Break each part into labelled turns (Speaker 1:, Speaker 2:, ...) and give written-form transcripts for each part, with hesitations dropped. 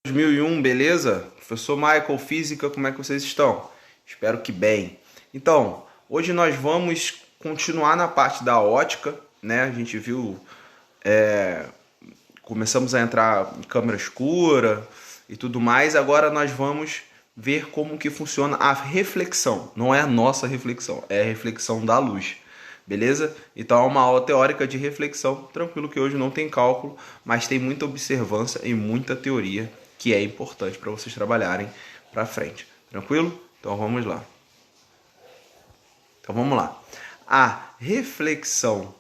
Speaker 1: 2001, beleza? Professor Michael, Física, como é que vocês estão? Espero que bem. Então, hoje nós vamos continuar na parte da ótica, né? A gente viu, começamos a entrar em câmera escura e tudo mais. Agora nós vamos ver como que funciona a reflexão. Não é a nossa reflexão, é a reflexão da luz. Beleza? Então é uma aula teórica de reflexão. Tranquilo que hoje não tem cálculo, mas tem muita observância e muita teoria que é importante para vocês trabalharem para frente. Tranquilo? Então vamos lá. A reflexão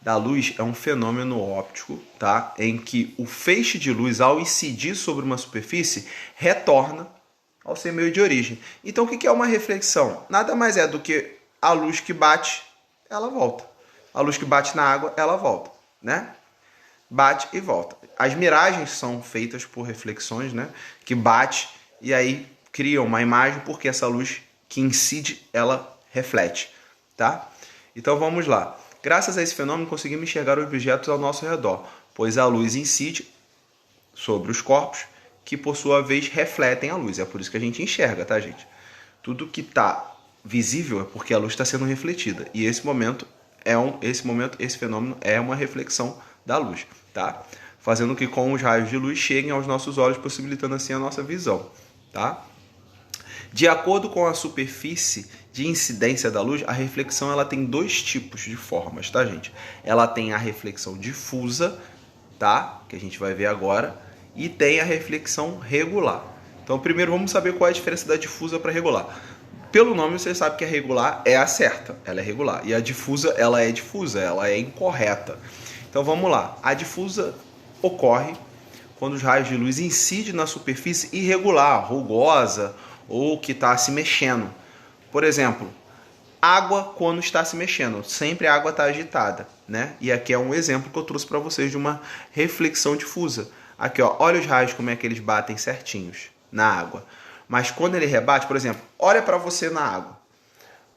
Speaker 1: da luz é um fenômeno óptico, tá? Em que o feixe de luz, ao incidir sobre uma superfície, retorna ao seu meio de origem. Então o que é uma reflexão? Nada mais é do que a luz que bate, ela volta. A luz que bate na água, ela volta, né? Bate e volta. As miragens são feitas por reflexões, né? Que bate e aí cria uma imagem porque essa luz que incide, ela reflete, tá? Então vamos lá. Graças a esse fenômeno conseguimos enxergar os objetos ao nosso redor, pois a luz incide sobre os corpos que por sua vez refletem a luz. É por isso que a gente enxerga, tá, gente? Tudo que está visível é porque a luz está sendo refletida. E esse fenômeno é uma reflexão da luz, tá? Fazendo que com os raios de luz cheguem aos nossos olhos, possibilitando assim a nossa visão, tá? De acordo com a superfície de incidência da luz, a reflexão ela tem dois tipos de formas, tá, gente? Ela tem a reflexão difusa, tá? Que a gente vai ver agora, e tem a reflexão regular. Então, primeiro vamos saber qual é a diferença da difusa para regular. Pelo nome você sabe que a regular é a certa, ela é regular. E a difusa, ela é difusa, ela é incorreta. Então vamos lá. A difusa ocorre quando os raios de luz incidem na superfície irregular, rugosa ou que está se mexendo. Por exemplo, água quando está se mexendo. Sempre a água está agitada, né? E aqui é um exemplo que eu trouxe para vocês de uma reflexão difusa. Aqui, ó, olha os raios como é que eles batem certinhos na água. Mas quando ele rebate, por exemplo, olha para você na água.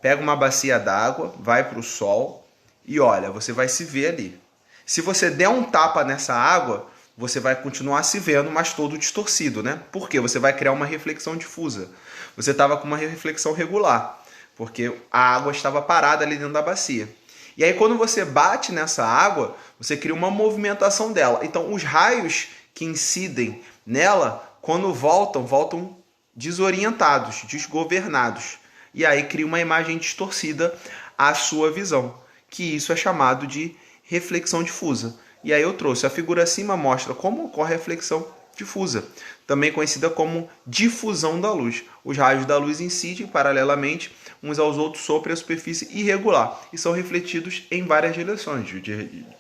Speaker 1: Pega uma bacia d'água, vai para o sol e olha, você vai se ver ali. Se você der um tapa nessa água, você vai continuar se vendo, mas todo distorcido, né? Por quê? Você vai criar uma reflexão difusa. Você estava com uma reflexão regular, porque a água estava parada ali dentro da bacia. E aí quando você bate nessa água, você cria uma movimentação dela. Então os raios que incidem nela, quando voltam desorientados, desgovernados. E aí cria uma imagem distorcida à sua visão, que isso é chamado de reflexão difusa. E aí eu trouxe a figura acima, mostra como ocorre a reflexão difusa, também conhecida como difusão da luz. Os raios da luz incidem paralelamente uns aos outros sobre a superfície irregular e são refletidos em várias direções,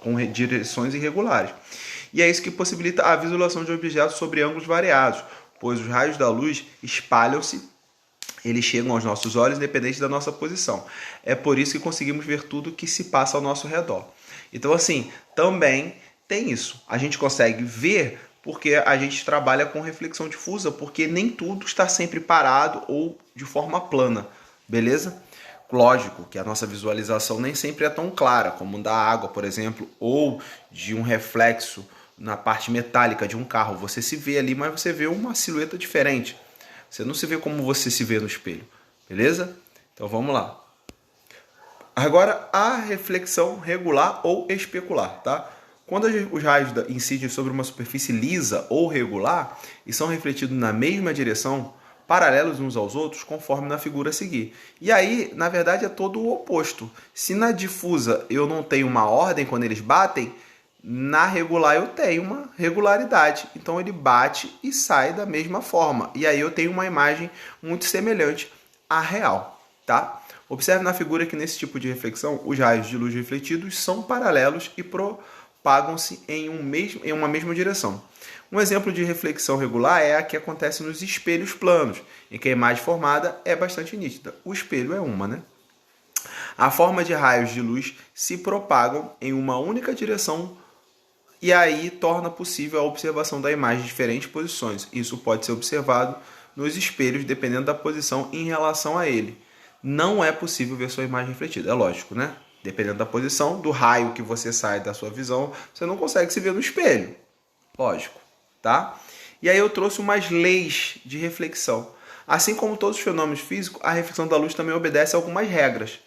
Speaker 1: com direções irregulares. E é isso que possibilita a visualização de objetos sobre ângulos variados, pois os raios da luz espalham-se, eles chegam aos nossos olhos independente da nossa posição. É por isso que conseguimos ver tudo que se passa ao nosso redor. Então, assim, também tem isso. A gente consegue ver porque a gente trabalha com reflexão difusa, porque nem tudo está sempre parado ou de forma plana, beleza? Lógico que a nossa visualização nem sempre é tão clara, como da água, por exemplo, ou de um reflexo na parte metálica de um carro. Você se vê ali, mas você vê uma silhueta diferente. Você não se vê como você se vê no espelho, beleza? Então vamos lá. Agora a reflexão regular ou especular, tá? Quando os raios incidem sobre uma superfície lisa ou regular e são refletidos na mesma direção, paralelos uns aos outros, conforme na figura a seguir. E aí, na verdade, é todo o oposto. Se na difusa eu não tenho uma ordem quando eles batem, na regular eu tenho uma regularidade. Então ele bate e sai da mesma forma. E aí eu tenho uma imagem muito semelhante à real, tá? Observe na figura que nesse tipo de reflexão, os raios de luz refletidos são paralelos e propagam-se em uma mesma direção. Um exemplo de reflexão regular é a que acontece nos espelhos planos, em que a imagem formada é bastante nítida. O espelho é uma, né? A forma de raios de luz se propagam em uma única direção e aí torna possível a observação da imagem em diferentes posições. Isso pode ser observado nos espelhos dependendo da posição em relação a ele. Não é possível ver sua imagem refletida, é lógico, né? Dependendo da posição, do raio que você sai da sua visão, você não consegue se ver no espelho. Lógico, tá? E aí eu trouxe umas leis de reflexão. Assim como todos os fenômenos físicos, a reflexão da luz também obedece a algumas regras.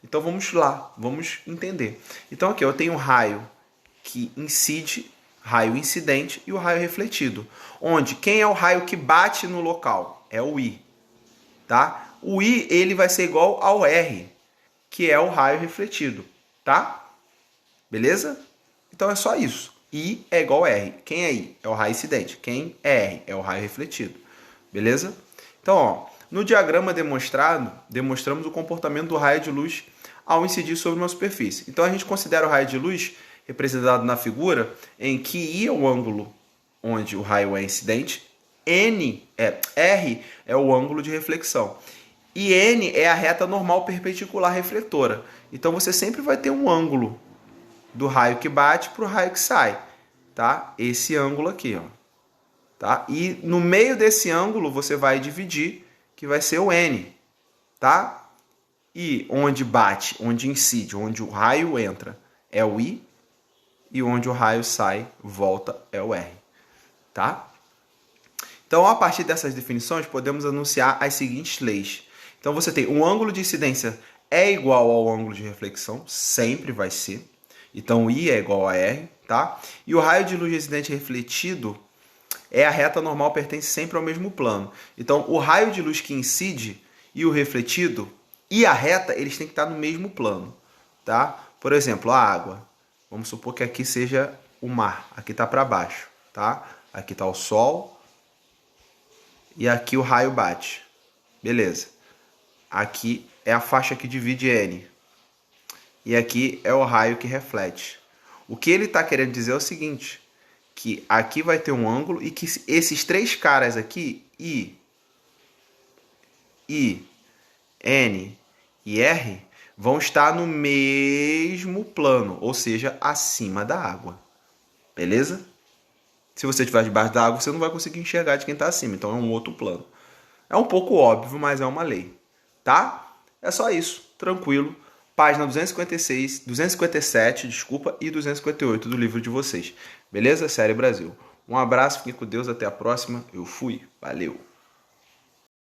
Speaker 1: Então vamos lá, vamos entender. Então aqui eu tenho um raio que incide, raio incidente e o raio refletido. Onde quem é o raio que bate no local? É o I. Tá? O I ele vai ser igual ao R, que é o raio refletido. Tá? Beleza? Então é só isso. I é igual a R. Quem é I? É o raio incidente. Quem é R? É o raio refletido. Beleza? Então, ó, no diagrama demonstramos o comportamento do raio de luz ao incidir sobre uma superfície. Então a gente considera o raio de luz representado na figura em que I é o ângulo onde o raio é incidente, R é o ângulo de reflexão e N é a reta normal perpendicular refletora. Então você sempre vai ter um ângulo do raio que bate para o raio que sai, tá? Esse ângulo aqui, ó, tá? E no meio desse ângulo você vai dividir, que vai ser o N, tá? E onde bate, onde incide, onde o raio entra é o I e onde o raio sai, volta, é o R, tá? Então, a partir dessas definições, podemos anunciar as seguintes leis. Então, você tem um ângulo de incidência é igual ao ângulo de reflexão, sempre vai ser. Então, I é igual a R, tá? E o raio de luz incidente refletido é a reta normal, pertence sempre ao mesmo plano. Então, o raio de luz que incide e o refletido e a reta, eles têm que estar no mesmo plano, tá? Por exemplo, a água. Vamos supor que aqui seja o mar, aqui está para baixo, tá? Aqui está o sol e aqui o raio bate. Beleza. Aqui é a faixa que divide N. E aqui é o raio que reflete. O que ele está querendo dizer é o seguinte, que aqui vai ter um ângulo e que esses três caras aqui, I, N e R, vão estar no mesmo plano, ou seja, acima da água. Beleza? Se você estiver debaixo da água, você não vai conseguir enxergar de quem está acima, então é um outro plano. É um pouco óbvio, mas é uma lei. Tá? É só isso, tranquilo. Página 257, e 258 do livro de vocês. Beleza? Série Brasil. Um abraço, fiquem com Deus, até a próxima. Eu fui. Valeu.